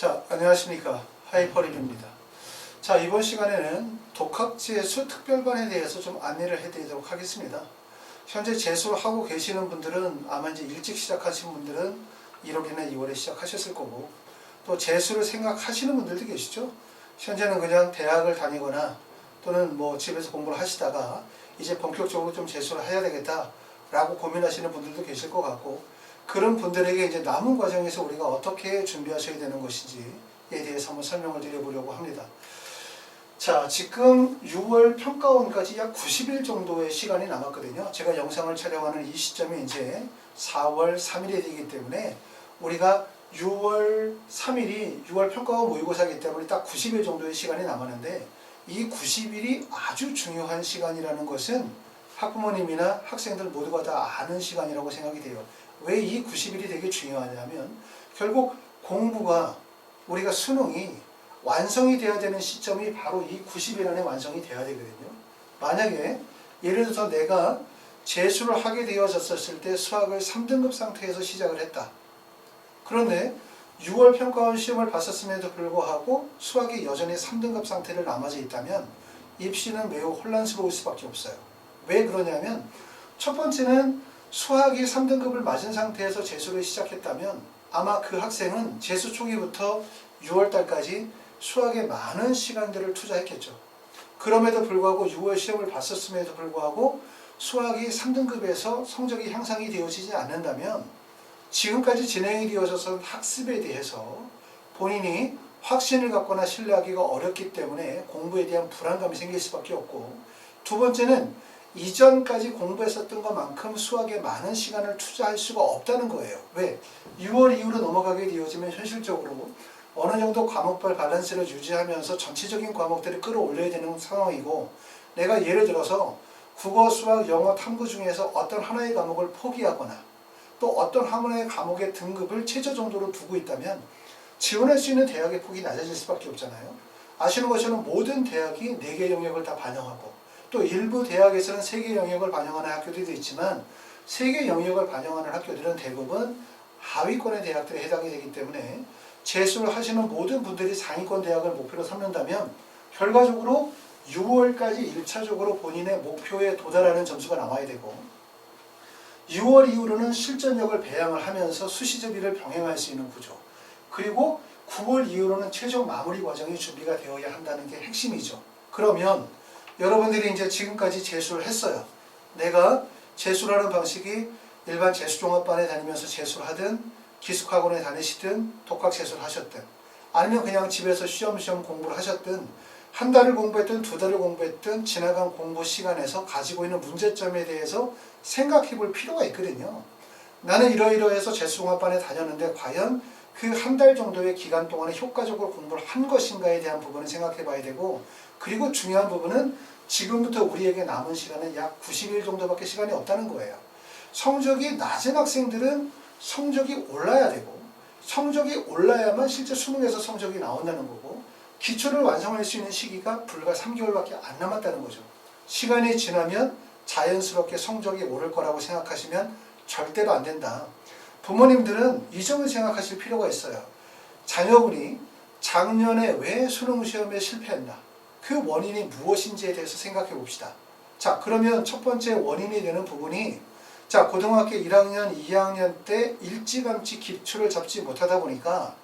자, 안녕하십니까. 하이퍼립입니다. 자, 이번 시간에는 독학재수 특별반에 대해서 좀 안내를 해드리도록 하겠습니다. 현재 재수를 하고 계시는 분들은 아마 이제 일찍 시작하신 분들은 1월이나 2월에 시작하셨을 거고, 또 재수를 생각하시는 분들도 계시죠. 현재는 그냥 대학을 다니거나 또는 뭐 집에서 공부를 하시다가 이제 본격적으로 좀 재수를 해야 되겠다라고 고민하시는 분들도 계실 것 같고, 그런 분들에게 이제 남은 과정에서 우리가 어떻게 준비하셔야 되는 것인지에 대해서 한번 설명을 드려보려고 합니다. 자, 지금 6월 평가원까지 약 90일 정도의 시간이 남았거든요. 제가 영상을 촬영하는 이 시점이 이제 4월 3일이 되기 때문에 우리가 6월 3일이 6월 평가원 모의고사이기 때문에 딱 90일 정도의 시간이 남았는데, 이 90일이 아주 중요한 시간이라는 것은 학부모님이나 학생들 모두가 다 아는 시간이라고 생각이 돼요. 왜 이 90일이 되게 중요하냐면, 결국 공부가, 우리가 수능이 완성이 돼야 되는 시점이 바로 이 90일 안에 완성이 돼야 되거든요. 만약에 예를 들어서 내가 재수를 하게 되어졌을 때 수학을 3등급 상태에서 시작을 했다. 그런데 6월 평가원 시험을 봤었음에도 불구하고 수학이 여전히 3등급 상태를 남아져 있다면 입시는 매우 혼란스러울 수밖에 없어요. 왜 그러냐면, 첫 번째는 수학이 3등급을 맞은 상태에서 재수를 시작했다면 아마 그 학생은 재수 초기부터 6월달까지 수학에 많은 시간들을 투자했겠죠. 그럼에도 불구하고 6월 시험을 봤었음에도 불구하고 수학이 3등급에서 성적이 향상이 되어지지 않는다면 지금까지 진행이 되어져서 학습에 대해서 본인이 확신을 갖거나 신뢰하기가 어렵기 때문에 공부에 대한 불안감이 생길 수밖에 없고, 두 번째는 이전까지 공부했었던 것만큼 수학에 많은 시간을 투자할 수가 없다는 거예요. 왜? 6월 이후로 넘어가게 되어지면 현실적으로 어느 정도 과목별 밸런스를 유지하면서 전체적인 과목들을 끌어올려야 되는 상황이고, 내가 예를 들어서 국어, 수학, 영어, 탐구 중에서 어떤 하나의 과목을 포기하거나 또 어떤 하나의 과목의 등급을 최저 정도로 두고 있다면 지원할 수 있는 대학의 폭이 낮아질 수밖에 없잖아요. 아시는 것처럼 모든 대학이 4개 영역을 다 반영하고, 또 일부 대학에서는 3개 영역을 반영하는 학교들도 있지만 3개 영역을 반영하는 학교들은 대부분 하위권의 대학들에 해당이 되기 때문에 재수를 하시는 모든 분들이 상위권 대학을 목표로 삼는다면 결과적으로 6월까지 1차적으로 본인의 목표에 도달하는 점수가 나와야 되고, 6월 이후로는 실전력을 배양을 하면서 수시접의를 병행할 수 있는 구조, 그리고 9월 이후로는 최종 마무리 과정이 준비가 되어야 한다는 게 핵심이죠. 그러면 여러분들이 이제 지금까지 재수를 했어요. 내가 재수라는 방식이 일반 재수종합반에 다니면서 재수를 하든 기숙학원에 다니시든 독학 재수를 하셨든 아니면 그냥 집에서 쉬엄쉬엄 공부를 하셨든 한 달을 공부했든 2달을 공부했든 지나간 공부 시간에서 가지고 있는 문제점에 대해서 생각해 볼 필요가 있거든요. 나는 이러이러해서 재수종합반에 다녔는데 과연 그 한 달 정도의 기간 동안에 효과적으로 공부를 한 것인가에 대한 부분을 생각해 봐야 되고, 그리고 중요한 부분은 지금부터 우리에게 남은 시간은 약 90일 정도밖에 시간이 없다는 거예요. 성적이 낮은 학생들은 성적이 올라야 되고, 성적이 올라야만 실제 수능에서 성적이 나온다는 거고, 기초를 완성할 수 있는 시기가 불과 3개월밖에 안 남았다는 거죠. 시간이 지나면 자연스럽게 성적이 오를 거라고 생각하시면 절대로 안 된다. 부모님들은 이 점을 생각하실 필요가 있어요. 자녀분이 작년에 왜 수능시험에 실패했나? 그 원인이 무엇인지에 대해서 생각해 봅시다. 자, 그러면 첫 번째 원인이 되는 부분이, 자, 고등학교 1학년, 2학년 때 일찌감치 기초를 잡지 못하다 보니까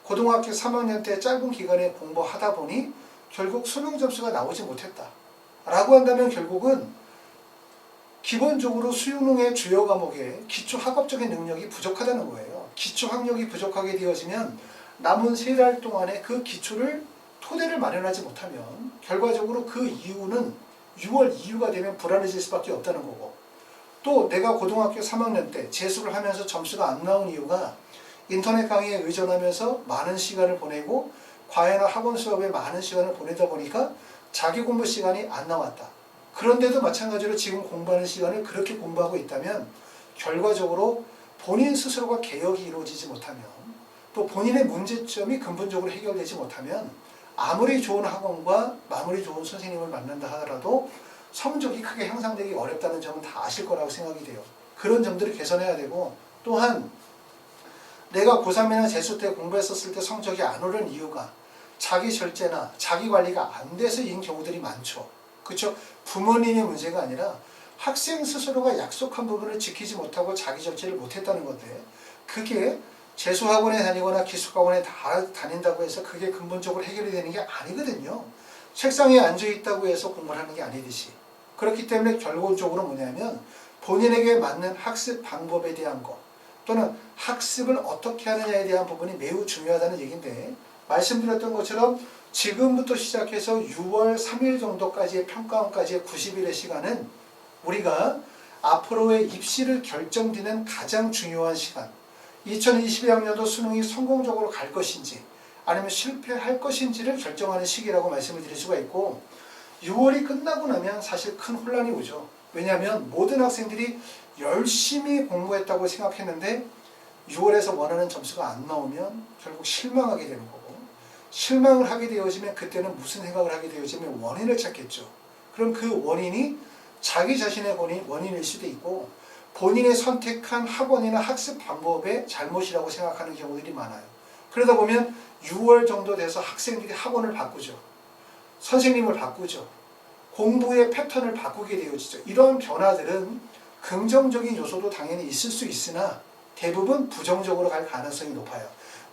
고등학교 3학년 때 짧은 기간에 공부하다 보니 결국 수능 점수가 나오지 못했다 라고 한다면 결국은 기본적으로 수능의 주요 과목에 기초 학업적인 능력이 부족하다는 거예요. 기초 학력이 부족하게 되어지면 남은 3달 동안에 그 기초를 토대를 마련하지 못하면 결과적으로 그 이후는 6월 이후가 되면 불안해질 수밖에 없다는 거고, 또 내가 고등학교 3학년 때 재수를 하면서 점수가 안 나온 이유가 인터넷 강의에 의존하면서 많은 시간을 보내고 과외나 학원 수업에 많은 시간을 보내다 보니까 자기 공부 시간이 안 나왔다. 그런데도 마찬가지로 지금 공부하는 시간을 그렇게 공부하고 있다면 결과적으로 본인 스스로가 개혁이 이루어지지 못하면, 또 본인의 문제점이 근본적으로 해결되지 못하면 아무리 좋은 학원과 아무리 좋은 선생님을 만난다 하더라도 성적이 크게 향상되기 어렵다는 점은 다 아실 거라고 생각이 돼요. 그런 점들을 개선해야 되고, 또한 내가 고3이나 재수 때 공부했었을 때 성적이 안 오른 이유가 자기 절제나 자기 관리가 안 돼서인 경우들이 많죠. 그렇죠? 부모님의 문제가 아니라 학생 스스로가 약속한 부분을 지키지 못하고 자기 절제를 못했다는 건데, 그게 재수학원에 다니거나 기숙학원에 다닌다고 해서 그게 근본적으로 해결이 되는 게 아니거든요. 책상에 앉아있다고 해서 공부를 하는 게 아니듯이. 그렇기 때문에 결론적으로 뭐냐면 본인에게 맞는 학습 방법에 대한 것, 또는 학습을 어떻게 하느냐에 대한 부분이 매우 중요하다는 얘기인데, 말씀드렸던 것처럼 지금부터 시작해서 6월 3일 정도까지의 평가원까지의 90일의 시간은 우리가 앞으로의 입시를 결정짓는 가장 중요한 시간, 2022학년도 수능이 성공적으로 갈 것인지 아니면 실패할 것인지를 결정하는 시기라고 말씀을 드릴 수가 있고, 6월이 끝나고 나면 사실 큰 혼란이 오죠. 왜냐하면 모든 학생들이 열심히 공부했다고 생각했는데 6월에서 원하는 점수가 안 나오면 결국 실망하게 되는 거고, 실망을 하게 되어지면 그때는 무슨 생각을 하게 되어지면 원인을 찾겠죠. 그럼 그 원인이 자기 자신의 원인일 수도 있고, 본인이 선택한 학원이나 학습 방법의 잘못이라고 생각하는 경우들이 많아요. 그러다 보면 6월 정도 돼서 학생들이 학원을 바꾸죠. 선생님을 바꾸죠. 공부의 패턴을 바꾸게 되어지죠. 이러한 변화들은 긍정적인 요소도 당연히 있을 수 있으나 대부분 부정적으로 갈 가능성이 높아요.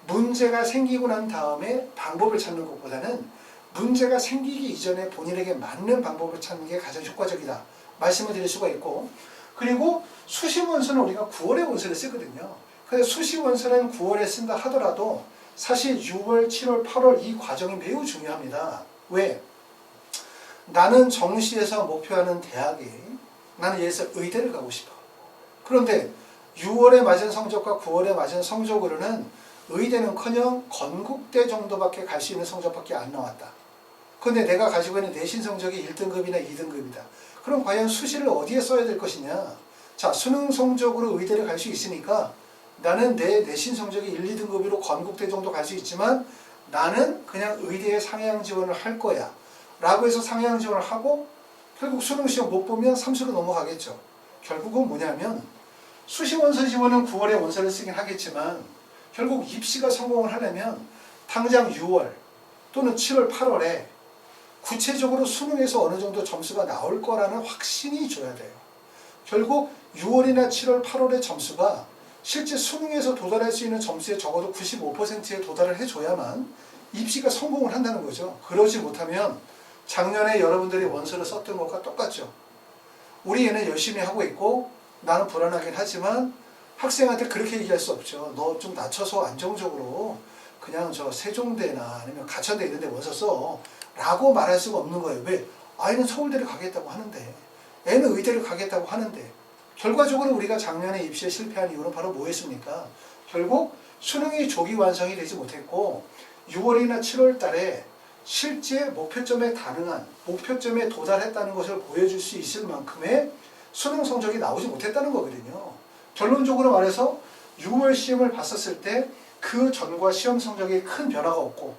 문제가 생기고 난 다음에 방법을 찾는 것보다는 문제가 생기기 이전에 본인에게 맞는 방법을 찾는 게 가장 효과적이다 말씀을 드릴 수가 있고, 그리고 수시 원서는 우리가 9월에 원서를 쓰거든요. 그래서 수시 원서는 9월에 쓴다 하더라도 사실 6월, 7월, 8월 이 과정이 매우 중요합니다. 왜? 나는 정시에서 목표하는 대학에, 나는 예를 들어서 의대를 가고 싶어. 그런데 6월에 맞은 성적과 9월에 맞은 성적으로는 의대는커녕 건국대 정도밖에 갈 수 있는 성적밖에 안 나왔다. 그런데 내가 가지고 있는 내신 성적이 1등급이나 2등급이다. 그럼 과연 수시를 어디에 써야 될 것이냐? 자, 수능 성적으로 의대를 갈 수 있으니까 나는 내 내신 성적이 1, 2등급으로 건국대 정도 갈 수 있지만 나는 그냥 의대에 상향 지원을 할 거야 라고 해서 상향 지원을 하고 결국 수능 시험 못 보면 삼수로 넘어가겠죠. 결국은 뭐냐면 수시 원서 지원은 9월에 원서를 쓰긴 하겠지만 결국 입시가 성공을 하려면 당장 6월 또는 7월, 8월에 구체적으로 수능에서 어느 정도 점수가 나올 거라는 확신이 줘야 돼요. 결국 6월이나 7월, 8월의 점수가 실제 수능에서 도달할 수 있는 점수에 적어도 95%에 도달을 해줘야만 입시가 성공을 한다는 거죠. 그러지 못하면 작년에 여러분들이 원서를 썼던 것과 똑같죠. 우리 애는 열심히 하고 있고 나는 불안하긴 하지만 학생한테 그렇게 얘기할 수 없죠. 너 좀 낮춰서 안정적으로 그냥 저 세종대나 아니면 가천대 이런 데 원서 써 라고 말할 수가 없는 거예요. 왜? 아이는 서울대를 가겠다고 하는데, 애는 의대를 가겠다고 하는데, 결과적으로 우리가 작년에 입시에 실패한 이유는 바로 뭐였습니까? 결국 수능이 조기 완성이 되지 못했고 6월이나 7월 달에 실제 목표점에 가능한, 목표점에 도달했다는 것을 보여줄 수 있을 만큼의 수능 성적이 나오지 못했다는 거거든요. 결론적으로 말해서 6월 시험을 봤었을 때 그 전과 시험 성적에 큰 변화가 없고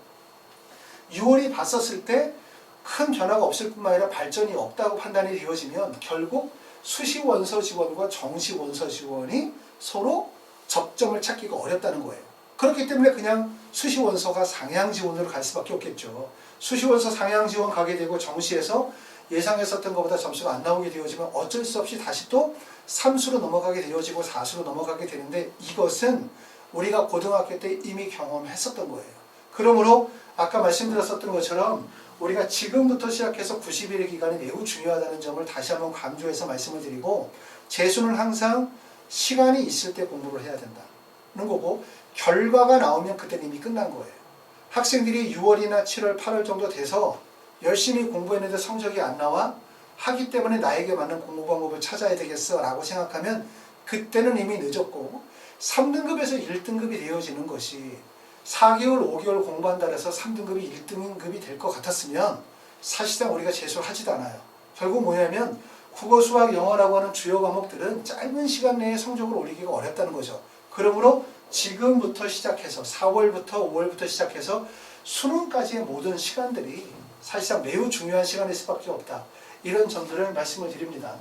6월이 봤었을 때 큰 변화가 없을 뿐만 아니라 발전이 없다고 판단이 되어지면 결국 수시 원서 지원과 정시 원서 지원이 서로 접점을 찾기가 어렵다는 거예요. 그렇기 때문에 그냥 수시 원서가 상향 지원으로 갈 수밖에 없겠죠. 수시 원서 상향 지원 가게 되고 정시에서 예상했었던 것보다 점수가 안 나오게 되어지면 어쩔 수 없이 다시 또 3수로 넘어가게 되어지고 4수로 넘어가게 되는데, 이것은 우리가 고등학교 때 이미 경험했었던 거예요. 그러므로 아까 말씀드렸었던 것처럼 우리가 지금부터 시작해서 90일의 기간이 매우 중요하다는 점을 다시 한번 강조해서 말씀을 드리고, 재수는 항상 시간이 있을 때 공부를 해야 된다는 거고, 결과가 나오면 그때는 이미 끝난 거예요. 학생들이 6월이나 7월, 8월 정도 돼서 열심히 공부했는데 성적이 안 나와? 하기 때문에 나에게 맞는 공부 방법을 찾아야 되겠어 라고 생각하면 그때는 이미 늦었고, 3등급에서 1등급이 되어지는 것이 4개월, 5개월 공부한다 해서 3등급이 1등급이 될 것 같았으면 사실상 우리가 재수를 하지도 않아요. 결국 뭐냐면 국어, 수학, 영어라고 하는 주요 과목들은 짧은 시간 내에 성적을 올리기가 어렵다는 거죠. 그러므로 지금부터 시작해서 4월부터 5월부터 시작해서 수능까지의 모든 시간들이 사실상 매우 중요한 시간일 수밖에 없다. 이런 점들을 말씀을 드립니다.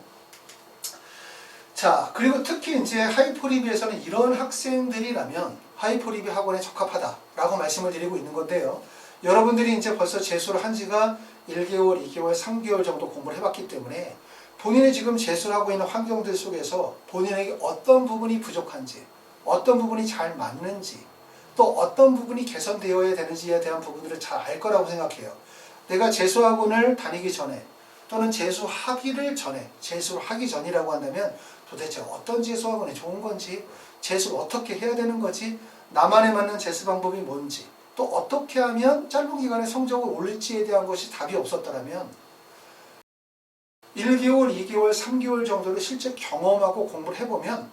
자, 그리고 특히 이제 하이포리비에서는 이런 학생들이라면 하이포리비 학원에 적합하다라고 말씀을 드리고 있는 건데요. 여러분들이 이제 벌써 재수를 한 지가 1개월, 2개월, 3개월 정도 공부를 해봤기 때문에 본인이 지금 재수를 하고 있는 환경들 속에서 본인에게 어떤 부분이 부족한지, 어떤 부분이 잘 맞는지, 또 어떤 부분이 개선되어야 되는지에 대한 부분들을 잘 알 거라고 생각해요. 내가 재수학원을 다니기 전에 또는 재수하기를 전에, 재수를 하기 전이라고 한다면 도대체 어떤 재수학원이 좋은 건지, 재수를 어떻게 해야 되는 거지, 나만에 맞는 재수 방법이 뭔지, 또 어떻게 하면 짧은 기간에 성적을 올릴지에 대한 것이 답이 없었더라면 1개월, 2개월, 3개월 정도를 실제 경험하고 공부를 해보면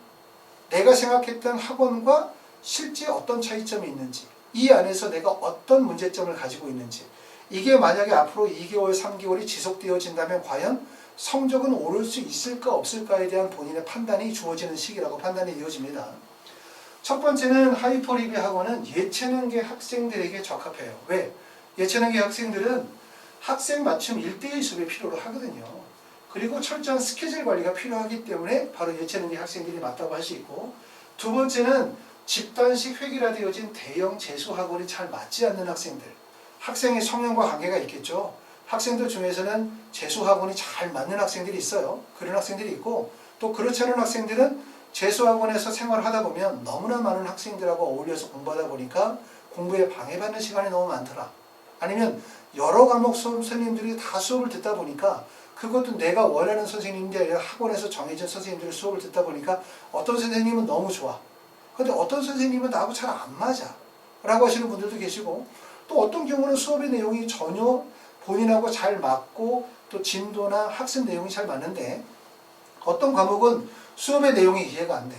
내가 생각했던 학원과 실제 어떤 차이점이 있는지, 이 안에서 내가 어떤 문제점을 가지고 있는지, 이게 만약에 앞으로 2개월, 3개월이 지속되어진다면 과연 성적은 오를 수 있을까 없을까에 대한 본인의 판단이 주어지는 시기라고 판단이 되어집니다. 첫 번째는 하이퍼리비 학원은 예체능계 학생들에게 적합해요. 왜? 예체능계 학생들은 학생 맞춤 1:1 수업이 필요로 하거든요. 그리고 철저한 스케줄 관리가 필요하기 때문에 바로 예체능계 학생들이 맞다고 할 수 있고, 두 번째는 집단식 획일화되어진 대형 재수학원이 잘 맞지 않는 학생들, 학생의 성향과 관계가 있겠죠. 학생들 중에서는 재수학원이 잘 맞는 학생들이 있어요. 그런 학생들이 있고, 또 그렇지 않은 학생들은 재수학원에서 생활을 하다 보면 너무나 많은 학생들하고 어울려서 공부하다 보니까 공부에 방해받는 시간이 너무 많더라. 아니면 여러 과목 선생님들이 다 수업을 듣다 보니까 그것도 내가 원하는 선생님인데 아니라 학원에서 정해진 선생님들의 수업을 듣다 보니까 어떤 선생님은 너무 좋아. 근데 어떤 선생님은 나하고 잘 안 맞아. 라고 하시는 분들도 계시고, 또 어떤 경우는 수업의 내용이 전혀 본인하고 잘 맞고 또 진도나 학습 내용이 잘 맞는데 어떤 과목은 수업의 내용이 이해가 안 돼.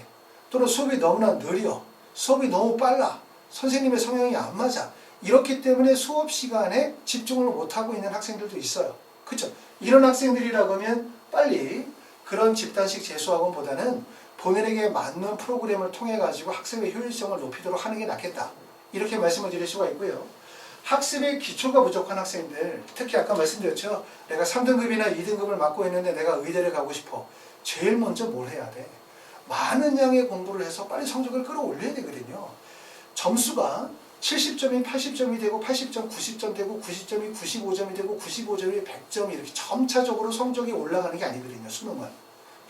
또는 수업이 너무나 느려. 수업이 너무 빨라. 선생님의 성향이 안 맞아. 이렇기 때문에 수업 시간에 집중을 못하고 있는 학생들도 있어요. 그렇죠? 이런 학생들이라고 하면 빨리 그런 집단식 재수학원보다는 본인에게 맞는 프로그램을 통해 가지고 학습의 효율성을 높이도록 하는 게 낫겠다. 이렇게 말씀을 드릴 수가 있고요. 학습의 기초가 부족한 학생들, 특히 아까 말씀드렸죠. 내가 3등급이나 2등급을 맡고 있는데 내가 의대를 가고 싶어. 제일 먼저 뭘 해야 돼? 많은 양의 공부를 해서 빨리 성적을 끌어올려야 되거든요. 점수가 70점이 80점이 되고 80점 90점 되고 90점이 95점이 되고 95점이 100점이 이렇게 점차적으로 성적이 올라가는 게 아니거든요. 수능은.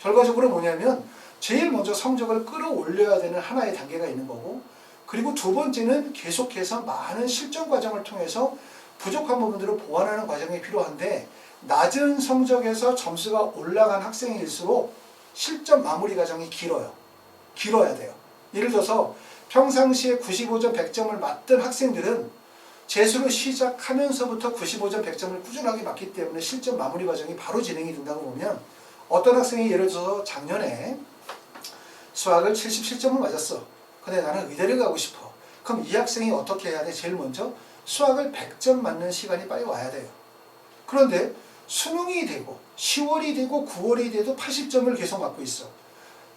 결과적으로 뭐냐면 제일 먼저 성적을 끌어올려야 되는 하나의 단계가 있는 거고, 그리고 두 번째는 계속해서 많은 실전 과정을 통해서 부족한 부분들을 보완하는 과정이 필요한데, 낮은 성적에서 점수가 올라간 학생일수록 실전 마무리 과정이 길어야 돼요. 예를 들어서 평상시에 95점 100점을 맞던 학생들은 재수를 시작하면서부터 95점 100점을 꾸준하게 맞기 때문에 실전 마무리 과정이 바로 진행이 된다고 보면, 어떤 학생이 예를 들어서 작년에 수학을 77점을 맞았어. 근데 나는 의대를 가고 싶어. 그럼 이 학생이 어떻게 해야 돼? 제일 먼저 수학을 100점 맞는 시간이 빨리 와야 돼요. 그런데 수능이 되고 10월이 되고 9월이 돼도 80점을 계속 맞고 있어.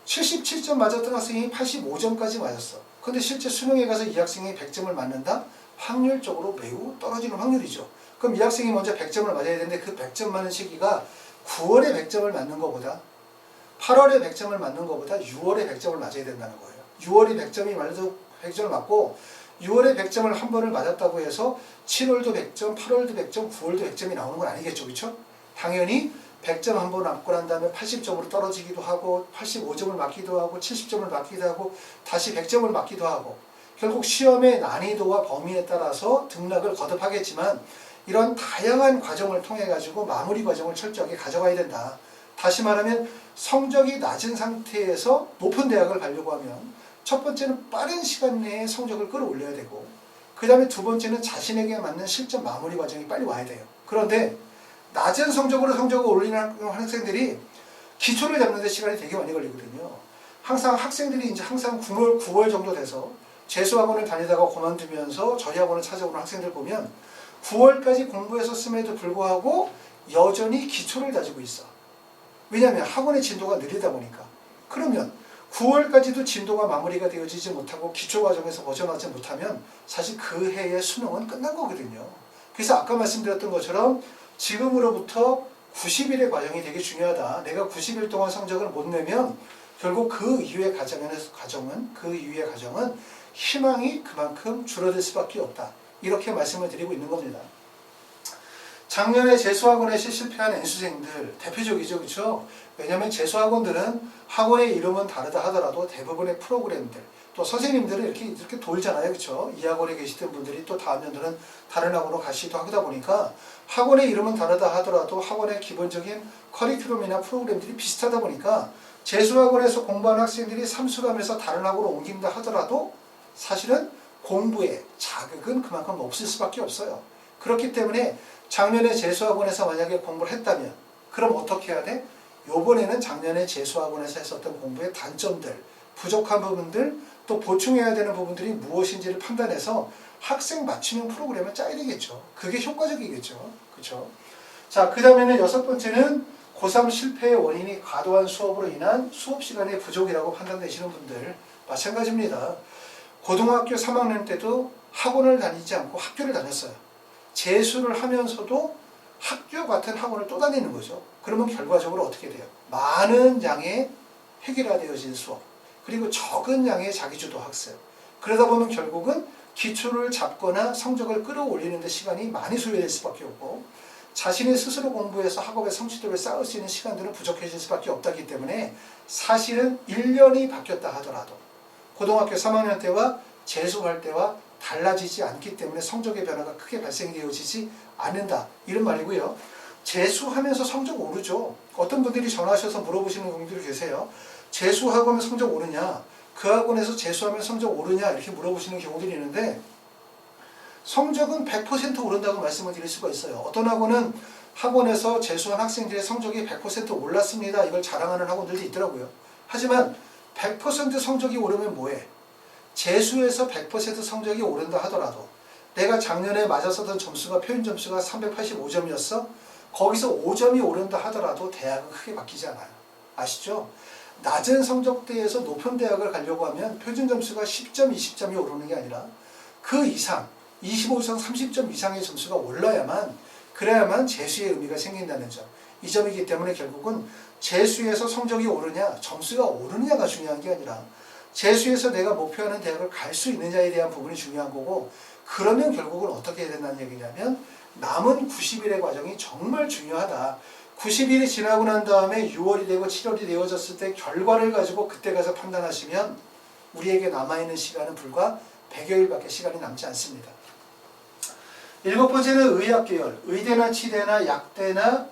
77점 맞았던 학생이 85점까지 맞았어. 근데 실제 수능에 가서 이 학생이 100점을 맞는다? 확률적으로 매우 떨어지는 확률이죠. 그럼 이 학생이 먼저 100점을 맞아야 되는데 그 100점 맞는 시기가 9월에 100점을 맞는 것보다 8월에 100점을 맞는 것보다 6월에 100점을 맞아야 된다는 거예요. 6월에 100점이 맞아도 100점을 맞고 6월에 100점을 한 번을 맞았다고 해서 7월도 100점, 8월도 100점, 9월도 100점이 나오는 건 아니겠죠. 그렇죠? 당연히 100점 한 번 맞고 난 다음에 80점으로 떨어지기도 하고 85점을 맞기도 하고 70점을 맞기도 하고 다시 100점을 맞기도 하고, 결국 시험의 난이도와 범위에 따라서 등락을 거듭하겠지만 이런 다양한 과정을 통해 가지고 마무리 과정을 철저하게 가져가야 된다. 다시 말하면 성적이 낮은 상태에서 높은 대학을 가려고 하면 첫 번째는 빠른 시간 내에 성적을 끌어올려야 되고, 그 다음에 두 번째는 자신에게 맞는 실전 마무리 과정이 빨리 와야 돼요. 그런데 낮은 성적으로 성적을 올리는 학생들이 기초를 잡는 데 시간이 되게 많이 걸리거든요. 항상 학생들이 이제 항상 9월 정도 돼서 재수학원을 다니다가 그만두면서 저희 학원을 찾아오는 학생들 보면 9월까지 공부했었음에도 불구하고 여전히 기초를 다지고 있어. 왜냐하면 학원의 진도가 느리다 보니까. 그러면 9월까지도 진도가 마무리가 되어지지 못하고 기초 과정에서 벗어나지 못하면 사실 그 해의 수능은 끝난 거거든요. 그래서 아까 말씀드렸던 것처럼 지금으로부터 90일의 과정이 되게 중요하다. 내가 90일 동안 성적을 못 내면 결국 그 이후의 과정은 희망이 그만큼 줄어들 수밖에 없다. 이렇게 말씀을 드리고 있는 겁니다. 작년에 재수학원에서 실패한 N수생들 대표적이죠. 그렇죠? 왜냐하면 재수학원들은 학원의 이름은 다르다 하더라도 대부분의 프로그램들 또 선생님들은 이렇게 돌잖아요. 그렇죠? 이 학원에 계시던 분들이 또 다음 년도는 다른 학원으로 가시기도 하다 보니까 학원의 이름은 다르다 하더라도 학원의 기본적인 커리큘럼이나 프로그램들이 비슷하다 보니까 재수학원에서 공부하는 학생들이 삼수감에서 다른 학원으로 옮긴다 하더라도 사실은 공부에 자극은 그만큼 없을 수밖에 없어요. 그렇기 때문에 작년에 재수학원에서 만약에 공부를 했다면 그럼 어떻게 해야 돼? 요번에는 작년에 재수학원에서 했었던 공부의 단점들, 부족한 부분들, 또 보충해야 되는 부분들이 무엇인지를 판단해서 학생 맞춤형 프로그램을 짜야 되겠죠. 그게 효과적이겠죠. 그렇죠? 자, 그 다음에는 6번째는 고3 실패의 원인이 과도한 수업으로 인한 수업 시간의 부족이라고 판단되시는 분들 마찬가지입니다. 고등학교 3학년 때도 학원을 다니지 않고 학교를 다녔어요. 재수를 하면서도 학교 같은 학원을 또 다니는 거죠. 그러면 결과적으로 어떻게 돼요? 많은 양의 획일화되어진 수업, 그리고 적은 양의 자기주도 학습. 그러다 보면 결국은 기초를 잡거나 성적을 끌어올리는 데 시간이 많이 소요될 수밖에 없고 자신이 스스로 공부해서 학업의 성취도를 쌓을 수 있는 시간들은 부족해질 수밖에 없다기 때문에 사실은 1년이 바뀌었다 하더라도 고등학교 3학년 때와 재수할 때와 달라지지 않기 때문에 성적의 변화가 크게 발생되어지지 않는다. 이런 말이고요. 재수하면서 성적 오르죠. 어떤 분들이 전화하셔서 물어보시는 분들이 계세요. 재수학원은 성적 오르냐? 그 학원에서 재수하면 성적 오르냐? 이렇게 물어보시는 경우들이 있는데 성적은 100% 오른다고 말씀을 드릴 수가 있어요. 어떤 학원은 학원에서 재수한 학생들의 성적이 100% 올랐습니다. 이걸 자랑하는 학원들도 있더라고요. 하지만 100% 성적이 오르면 뭐해? 재수에서 100% 성적이 오른다 하더라도 내가 작년에 맞았었던 점수가 표준 점수가 385점이었어? 거기서 5점이 오른다 하더라도 대학은 크게 바뀌지 않아요. 아시죠? 낮은 성적대에서 높은 대학을 가려고 하면 표준 점수가 10점, 20점이 오르는 게 아니라 그 이상, 25점, 30점 이상의 점수가 올라야만 그래야만 재수의 의미가 생긴다는 점. 이 점이기 때문에 결국은 재수에서 성적이 오르냐, 점수가 오르느냐가 중요한 게 아니라 재수에서 내가 목표하는 대학을 갈 수 있느냐에 대한 부분이 중요한 거고 그러면 결국은 어떻게 해야 된다는 얘기냐면 남은 90일의 과정이 정말 중요하다. 90일이 지나고 난 다음에 6월이 되고 7월이 되어졌을 때 결과를 가지고 그때 가서 판단하시면 우리에게 남아있는 시간은 불과 100여일밖에 시간이 남지 않습니다. 7번째는 의학계열, 의대나 치대나 약대나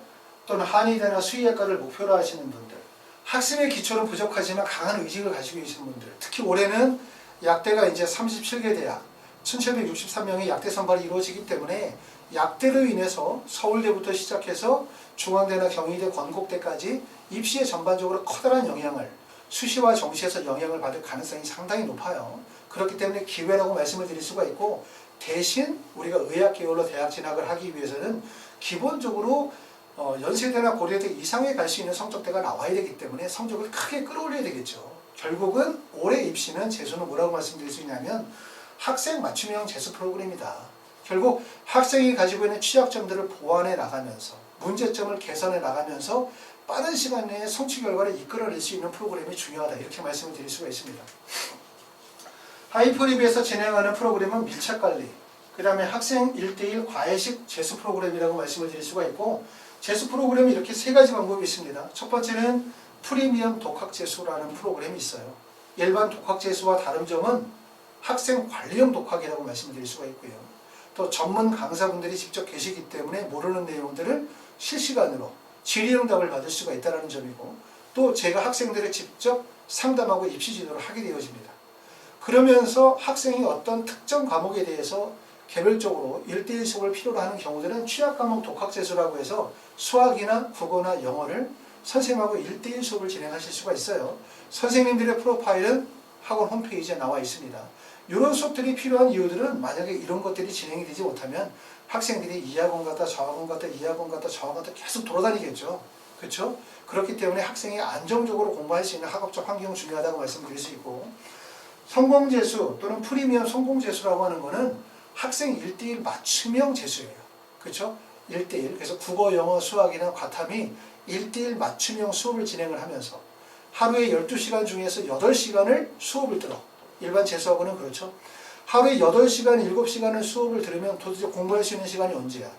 또는 한의대나 수의학과를 목표로 하시는 분들 학습의 기초는 부족하지만 강한 의식을 가지고 계시는 분들 특히 올해는 약대가 이제 37개 대학 1763명의 약대 선발이 이루어지기 때문에 약대로 인해서 서울대부터 시작해서 중앙대나 경희대, 건국대까지 입시에 전반적으로 커다란 영향을 수시와 정시에서 영향을 받을 가능성이 상당히 높아요. 그렇기 때문에 기회라고 말씀을 드릴 수가 있고 대신 우리가 의학계열로 대학 진학을 하기 위해서는 기본적으로 연세대나 고려대 이상에 갈 수 있는 성적대가 나와야 되기 때문에 성적을 크게 끌어올려야 되겠죠. 결국은 올해 입시는 재수는 뭐라고 말씀드릴 수 있냐면 학생 맞춤형 재수 프로그램이다. 결국 학생이 가지고 있는 취약점들을 보완해 나가면서 문제점을 개선해 나가면서 빠른 시간 내에 성취 결과를 이끌어낼 수 있는 프로그램이 중요하다. 이렇게 말씀을 드릴 수가 있습니다. 하이퍼립에서 진행하는 프로그램은 밀착관리, 그 다음에 학생 1대1 과외식 재수 프로그램이라고 말씀을 드릴 수가 있고 재수 프로그램이 이렇게 세 가지 방법이 있습니다. 첫 번째는 프리미엄 독학재수라는 프로그램이 있어요. 일반 독학재수와 다른 점은 학생 관리형 독학이라고 말씀을 드릴 수가 있고요. 또 전문 강사분들이 직접 계시기 때문에 모르는 내용들을 실시간으로 질의응답을 답을 받을 수가 있다는 점이고 또 제가 학생들을 직접 상담하고 입시 지도를 하게 되어집니다. 그러면서 학생이 어떤 특정 과목에 대해서 개별적으로 1대1 수업을 필요로 하는 경우들은 취약과목 독학재수라고 해서 수학이나 국어나 영어를 선생님하고 1대1 수업을 진행하실 수가 있어요. 선생님들의 프로파일은 학원 홈페이지에 나와 있습니다. 이런 수업들이 필요한 이유들은 만약에 이런 것들이 진행이 되지 못하면 학생들이 이 학원 갔다 저 학원 갔다 이 학원 갔다 저 학원 갔다 계속 돌아다니겠죠. 그렇죠? 그렇기 때문에 학생이 안정적으로 공부할 수 있는 학업적 환경이 중요하다고 말씀드릴 수 있고 성공재수 또는 프리미엄 성공재수라고 하는 거는 학생 1대1 맞춤형 재수예요. 그렇죠? 1대1 그래서 국어, 영어, 수학이나 과탐이 1대1 맞춤형 수업을 진행을 하면서 하루에 12시간 중에서 8시간을 수업을 들어 일반 재수학원은 그렇죠. 하루에 8시간, 7시간을 수업을 들으면 도대체 공부할 수 있는 시간이 언제야?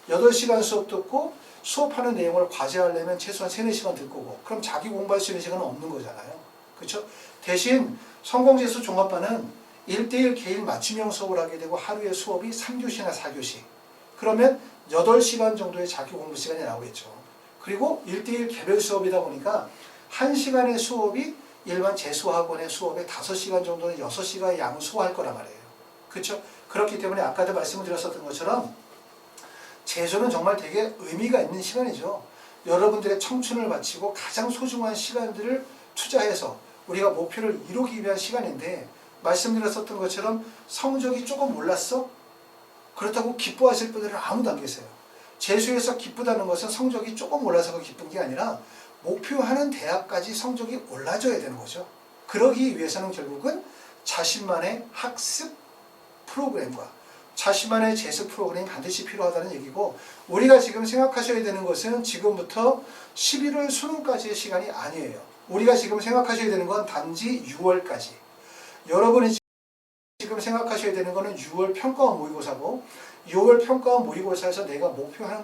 8시간 수업 듣고 수업하는 내용을 과제하려면 최소한 3, 4시간 듣고 오고, 그럼 자기 공부할 수 있는 시간은 없는 거잖아요. 그렇죠? 대신 성공재수 종합반은 1대1 개인 맞춤형 수업을 하게 되고 하루에 수업이 3교시나 4교시. 그러면 8시간 정도의 자기 공부 시간이 나오겠죠. 그리고 1대1 개별 수업이다 보니까 1시간의 수업이 일반 재수학원의 수업에 5시간 정도는 6시간의 양을 소화할 거란 말이에요. 그렇죠? 그렇기 때문에 아까도 말씀을 드렸었던 것처럼 재수는 정말 되게 의미가 있는 시간이죠. 여러분들의 청춘을 바치고 가장 소중한 시간들을 투자해서 우리가 목표를 이루기 위한 시간인데, 말씀드렸었던 것처럼 성적이 조금 올랐어? 그렇다고 기뻐하실 분들은 아무도 안 계세요. 재수에서 기쁘다는 것은 성적이 조금 올라서 기쁜 게 아니라 목표하는 대학까지 성적이 올라져야 되는 거죠. 그러기 위해서는 결국은 자신만의 학습 프로그램과 자신만의 재수 프로그램이 반드시 필요하다는 얘기고, 우리가 지금 생각하셔야 되는 것은 지금부터 11월 수능까지의 시간이 아니에요. 우리가 지금 생각하셔야 되는 건 단지 6월까지. 여러분이 지금 생각하셔야 되는 것은 6월 평가원 모의고사고, 6월 평가원 모의고사에서 내가 목표하는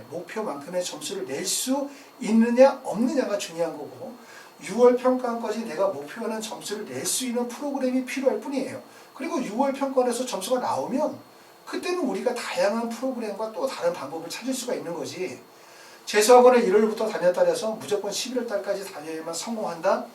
목표만큼의 점수를 낼 수 있느냐 없느냐가 중요한 거고, 6월 평가원까지 내가 목표하는 점수를 낼 수 있는 프로그램이 필요할 뿐이에요. 그리고 6월 평가원에서 점수가 나오면 그때는 우리가 다양한 프로그램과 또 다른 방법을 찾을 수가 있는 거지, 재수학원을 1월부터 다녔다 해서 무조건 11월 달까지 다녀야만 성공한다?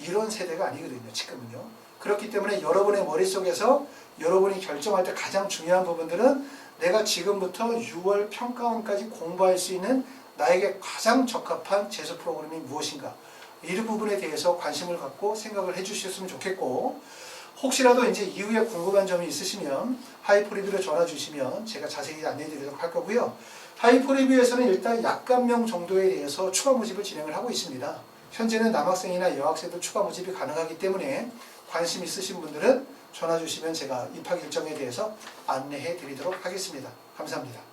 이런 세대가 아니거든요, 지금은요. 그렇기 때문에 여러분의 머릿속에서 여러분이 결정할 때 가장 중요한 부분들은 내가 지금부터 6월 평가원까지 공부할 수 있는 나에게 가장 적합한 재수 프로그램이 무엇인가, 이 부분에 대해서 관심을 갖고 생각을 해주셨으면 좋겠고, 혹시라도 이제 이후에 궁금한 점이 있으시면 하이포리뷰로 전화 주시면 제가 자세히 안내해 드리도록 할 거고요. 하이포리뷰에서는 일단 약관명 정도에 대해서 추가 모집을 진행을 하고 있습니다. 현재는 남학생이나 여학생도 추가 모집이 가능하기 때문에 관심 있으신 분들은 전화 주시면 제가 입학 일정에 대해서 안내해 드리도록 하겠습니다. 감사합니다.